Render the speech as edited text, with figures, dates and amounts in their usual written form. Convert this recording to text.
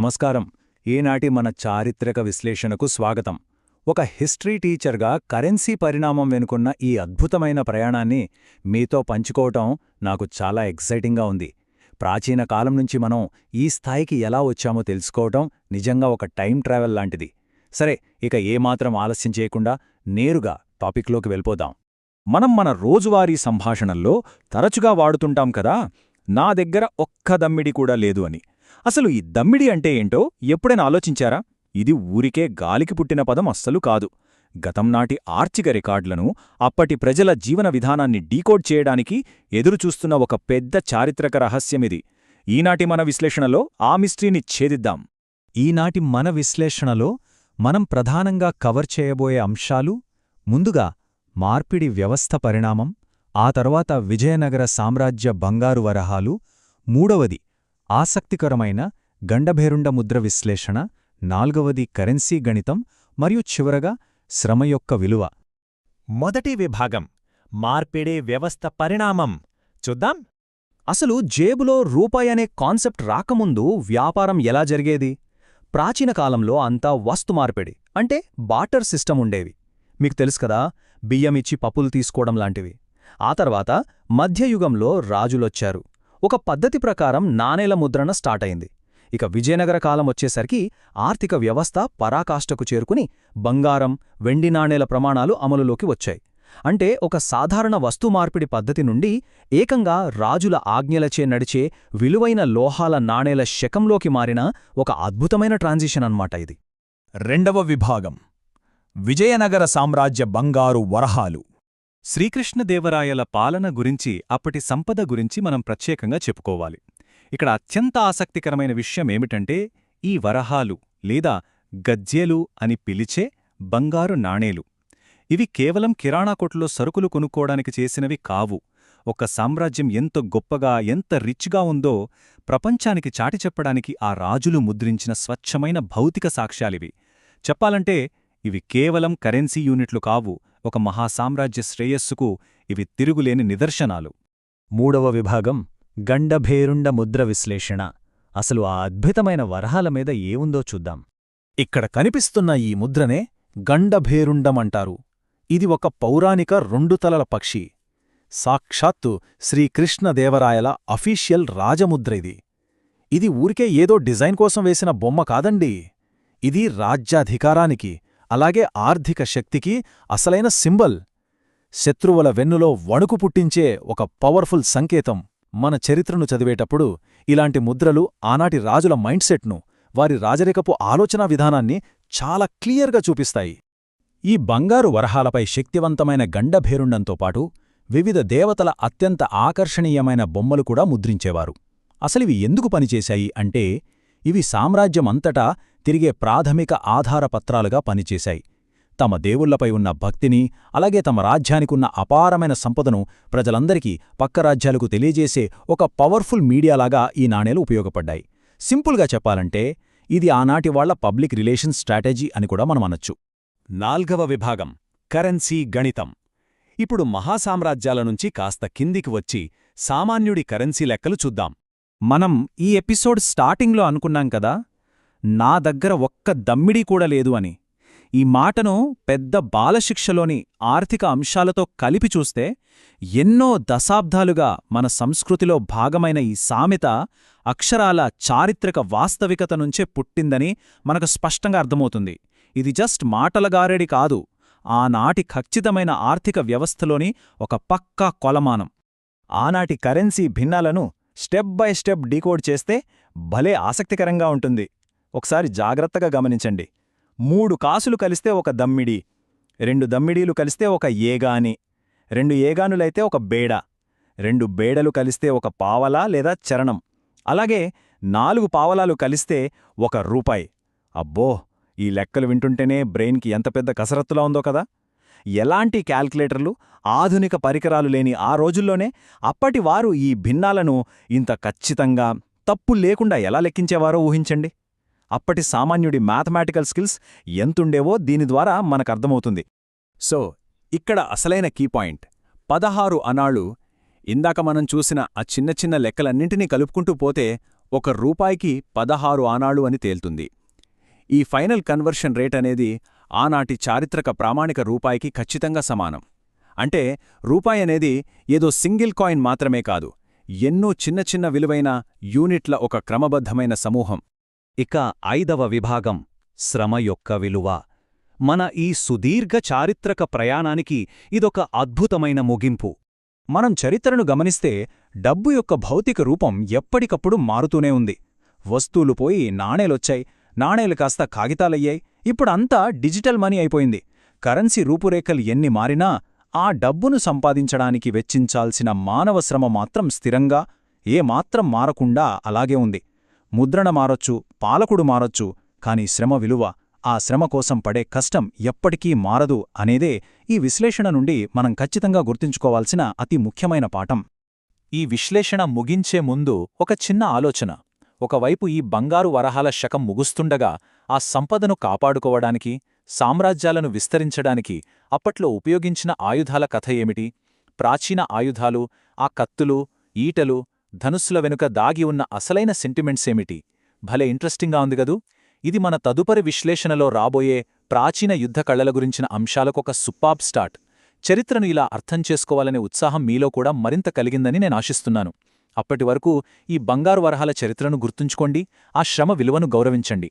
నమస్కారం. ఈనాటి మన చారిత్రక విశ్లేషణకు స్వాగతం. ఒక హిస్టరీ టీచర్గా కరెన్సీ పరిణామం వెనుకున్న ఈ అద్భుతమైన ప్రయాణాన్ని మీతో పంచుకోవటం నాకు చాలా ఎక్సైటింగ్గా ఉంది. ప్రాచీన కాలం నుంచి మనం ఈ స్థాయికి ఎలా వచ్చామో తెలుసుకోవటం నిజంగా ఒక టైం ట్రావెల్ లాంటిది. సరే, ఇక ఏమాత్రం ఆలస్యం చేయకుండా నేరుగా టాపిక్లోకి వెళ్ళిపోదాం. మనం మన రోజువారీ సంభాషణల్లో తరచుగా వాడుతుంటాం కదా, నా దగ్గర ఒక్క దమ్మిడి కూడా లేదు అని. అసలు ఈ దమ్మిడి అంటే ఏంటో ఎప్పుడైనా ఆలోచించారా? ఇది ఊరికే గాలికి పుట్టిన పదం అస్సలు కాదు. గతం నాటి ఆర్థిక రికార్డులను, అప్పటి ప్రజల జీవన విధానాన్ని డీకోడ్ చేయడానికి ఎదురుచూస్తున్న ఒక పెద్ద చారిత్రక రహస్యమిది. ఈనాటి మన విశ్లేషణలో ఆ మిస్టరీని ఛేదిద్దాం. ఈనాటి మన విశ్లేషణలో మనం ప్రధానంగా కవర్ చేయబోయే అంశాలు: ముందుగా మార్పిడి వ్యవస్థ పరిణామం, ఆ తర్వాత విజయనగర సామ్రాజ్య బంగారు వరహాలు, మూడవది ఆసక్తికరమైన గండభేరుండ ముద్ర విశ్లేషణ, నాల్గవది కరెన్సీ గణితం మరియు చివరగా శ్రమ యొక్క విలువ. మొదటి విభాగం మార్పిడి వ్యవస్థ పరిణామం చూద్దాం. అసలు జేబులో రూపాయి అనే కాన్సెప్ట్ రాకముందు వ్యాపారం ఎలా జరిగేది? ప్రాచీన కాలంలో అంతా వస్తు మార్పిడి అంటే బాటర్ సిస్టమ్ ఉండేవి. మీకు తెలుసు కదా, బియ్యమిచ్చి పప్పులు తీసుకోవడం లాంటివి. ఆ తర్వాత మధ్యయుగంలో రాజులొచ్చారు. ఒక పద్ధతి ప్రకారం నాణేల ముద్రణ స్టార్ట్ అయింది. ఇక విజయనగర కాలం వచ్చేసరికి ఆర్థిక వ్యవస్థ పరాకాష్ఠకు చేరుకుని బంగారం, వెండి నాణేల ప్రమాణాలు అమలులోకి వచ్చాయి. అంటే ఒక సాధారణ వస్తు మార్పిడి పద్ధతి నుండి ఏకంగా రాజుల ఆజ్ఞలచే నడిచే విలువైన లోహాల నాణేల శకంలోకి మారిన ఒక అద్భుతమైన ట్రాన్సిషన్ అన్నమాట ఇది. రెండవ విభాగం విజయనగర సామ్రాజ్య బంగారు వరహాలు. శ్రీకృష్ణదేవరాయల పాలన గురించి, అప్పటి సంపద గురించి మనం ప్రత్యేకంగా చెప్పుకోవాలి. ఇక్కడ అత్యంత ఆసక్తికరమైన విషయమేమిటంటే, ఈ వరహాలు లేదా గజ్జెలు అని పిలిచే బంగారు నాణేలు. ఇవి కేవలం కిరాణా కొట్లో సరుకులు కొనుక్కోవడానికి చేసినవి కావు. ఒక సామ్రాజ్యం ఎంత గొప్పగా, ఎంత రిచ్గా ఉందో ప్రపంచానికి చాటి చెప్పడానికి ఆ రాజులు ముద్రించిన స్వచ్ఛమైన భౌతిక సాక్ష్యాలివి. చెప్పాలంటే ఇవి కేవలం కరెన్సీ యూనిట్లు కావు, ఒక మహాసామ్రాజ్య శ్రేయస్సుకు ఇవి తిరుగులేని నిదర్శనాలు. మూడవ విభాగం గండభేరుండ ముద్ర విశ్లేషణ. అసలు ఆ అద్భుతమైన వరహాల మీద ఏముందో చూద్దాం. ఇక్కడ కనిపిస్తున్న ఈ ముద్రనే గండభేరుండమంటారు. ఇది ఒక పౌరాణిక రెండు తలల పక్షి. సాక్షాత్తు శ్రీకృష్ణదేవరాయల అఫీషియల్ రాజముద్ర ఇది. ఇది ఊరికే ఏదో డిజైన్ కోసం వేసిన బొమ్మ కాదండి. ఇది రాజ్యాధికారానికి, అలాగే ఆర్థిక శక్తికి అసలైన సింబల్. శత్రువుల వెన్నులో వణుకు పుట్టించే ఒక పవర్ఫుల్ సంకేతం. మన చరిత్రను చదివేటప్పుడు ఇలాంటి ముద్రలు ఆనాటి రాజుల మైండ్సెట్ను, వారి రాజరికపు ఆలోచనా విధానాన్ని చాలా క్లియర్గా చూపిస్తాయి. ఈ బంగారు వరహాలపై శక్తివంతమైన గండభేరుండంతో పాటు వివిధ దేవతల అత్యంత ఆకర్షణీయమైన బొమ్మలు కూడా ముద్రించేవారు. అసలివి ఎందుకు పనిచేశాయి అంటే, ఇవి సామ్రాజ్యమంతటా తిరిగే ప్రాథమిక ఆధారపత్రాలుగా పనిచేశాయి. తమ దేవుళ్లపై ఉన్న భక్తిని, అలాగే తమ రాజ్యానికున్న అపారమైన సంపదను ప్రజలందరికీ, పక్క రాజ్యాలకు తెలియజేసే ఒక పవర్ఫుల్ మీడియాలాగా ఈ నాణేలు ఉపయోగపడ్డాయి. సింపుల్గా చెప్పాలంటే ఇది ఆనాటి వాళ్ల పబ్లిక్ రిలేషన్స్ స్ట్రాటజీ అని కూడా మనమనొచ్చు. నాల్గవ విభాగం కరెన్సీ గణితం. ఇప్పుడు మహాసామ్రాజ్యాల నుంచి కాస్త కిందికి వచ్చి సామాన్యుడి కరెన్సీ లెక్కలు చూద్దాం. మనం ఈ ఎపిసోడ్ స్టార్టింగ్లో అనుకున్నాం కదా, నా దగ్గర ఒక్క దమ్మిడీ కూడా లేదు అని. ఈ మాటను పెద్ద బాలశిక్షలోని ఆర్థిక అంశాలతో కలిపి చూస్తే ఎన్నో దశాబ్దాలుగా మన సంస్కృతిలో భాగమైన ఈ సామెత అక్షరాల చారిత్రక వాస్తవికత నుంచే పుట్టిందని మనకు స్పష్టంగా అర్థమవుతుంది. ఇది జస్ట్ మాటలగారేడి కాదు, ఆనాటి ఖచ్చితమైన ఆర్థిక వ్యవస్థలోని ఒక పక్కా కొలమానం. ఆనాటి కరెన్సీ భిన్నాలను స్టెప్ బై స్టెప్ డీకోడ్ చేస్తే భలే ఆసక్తికరంగా ఉంటుంది. ఒకసారి జాగ్రత్తగా గమనించండి. 3 కాసులు కలిస్తే ఒక దమ్మిడి, 2 దమ్మిడీలు కలిస్తే ఒక ఏగాని, 2 ఏగానులైతే ఒక బేడ, 2 బేడలు కలిస్తే ఒక పావలా లేదా చరణం, అలాగే 4 పావలాలు కలిస్తే ఒక రూపాయి. అబ్బో, ఈ లెక్కలు వింటుంటేనే బ్రెయిన్కి ఎంత పెద్ద కసరత్తులా ఉందో కదా. ఎలాంటి క్యాల్కులేటర్లు, ఆధునిక పరికరాలు లేని ఆ రోజుల్లోనే అప్పటివారు ఈ భిన్నాలను ఇంత ఖచ్చితంగా, తప్పు లేకుండా ఎలా లెక్కించేవారో ఊహించండి. అప్పటి సామాన్యుడి మ్యాథమెటికల్ స్కిల్స్ ఎంతుండేవో దీని ద్వారా మనకర్థమవుతుంది. సో ఇక్కడ అసలైన కీపాయింట్ 16 అనాళ్ళు. ఇందాక మనం చూసిన ఆ చిన్న చిన్న లెక్కలన్నింటినీ కలుపుకుంటూ పోతే ఒక రూపాయికి 16 ఆనాళ్ళు అని తేల్తుంది. ఈ ఫైనల్ కన్వర్షన్ రేట్ అనేది ఆనాటి చారిత్రక ప్రామాణిక రూపాయికి ఖచ్చితంగా సమానం. అంటే రూపాయి అనేది ఏదో సింగిల్ కాయిన్ మాత్రమే కాదు, ఎన్నో చిన్న చిన్న విలువైన యూనిట్ల ఒక క్రమబద్ధమైన సమూహం. ఇక 5వ విభాగం శ్రమ యొక్క విలువ. మన ఈ సుదీర్ఘ చారిత్రక ప్రయాణానికి ఇదొక అద్భుతమైన ముగింపు. మనం చరిత్రను గమనిస్తే డబ్బు యొక్క భౌతిక రూపం ఎప్పటికప్పుడు మారుతూనే ఉంది. వస్తువులు పోయి నాణేలొచ్చాయి, నాణేలు కాస్త కాగితాలయ్యాయి, ఇప్పుడంతా డిజిటల్ మనీ అయిపోయింది. కరెన్సీ రూపురేఖలు ఎన్ని మారినా ఆ డబ్బును సంపాదించడానికి వెచ్చించాల్సిన మానవ శ్రమ మాత్రం స్థిరంగా, ఏమాత్రం మారకుండా అలాగే ఉంది. ముద్రణ మారొచ్చు, పాలకుడు మారొచ్చు, కాని శ్రమ విలువ, ఆ శ్రమ కోసం పడే కష్టం ఎప్పటికీ మారదు అనేదే ఈ విశ్లేషణ నుండి మనం ఖచ్చితంగా గుర్తుంచుకోవాల్సిన అతి ముఖ్యమైన పాఠం. ఈ విశ్లేషణ ముగించే ముందు ఒక చిన్న ఆలోచన. ఒకవైపు ఈ బంగారు వరహాల శకం ముగుస్తుండగా ఆ సంపదను కాపాడుకోవడానికి, సామ్రాజ్యాలను విస్తరించడానికి అప్పట్లో ఉపయోగించిన ఆయుధాల కథ ఏమిటి? ప్రాచీన ఆయుధాలు, ఆ కత్తులు, ఈటలు, ధనుస్సుల వెనుక దాగి ఉన్న అసలైన సెంటిమెంట్స్ ఏమిటి? భలే ఇంట్రెస్టింగ్గా ఉంది గదూ! ఇది మన తదుపరి విశ్లేషణలో రాబోయే ప్రాచీన యుద్ధ కళల గురించిన అంశాలకొక సూపర్బ్ స్టార్ట్. చరిత్రను ఇలా అర్థం చేసుకోవాలనే ఉత్సాహం మీలో కూడా మరింత కలిగిందని నేను ఆశిస్తున్నాను. అప్పటివరకు ఈ బంగారు వరహాల చరిత్రను గుర్తుంచుకోండి, ఆ శ్రమ విలువను గౌరవించండి.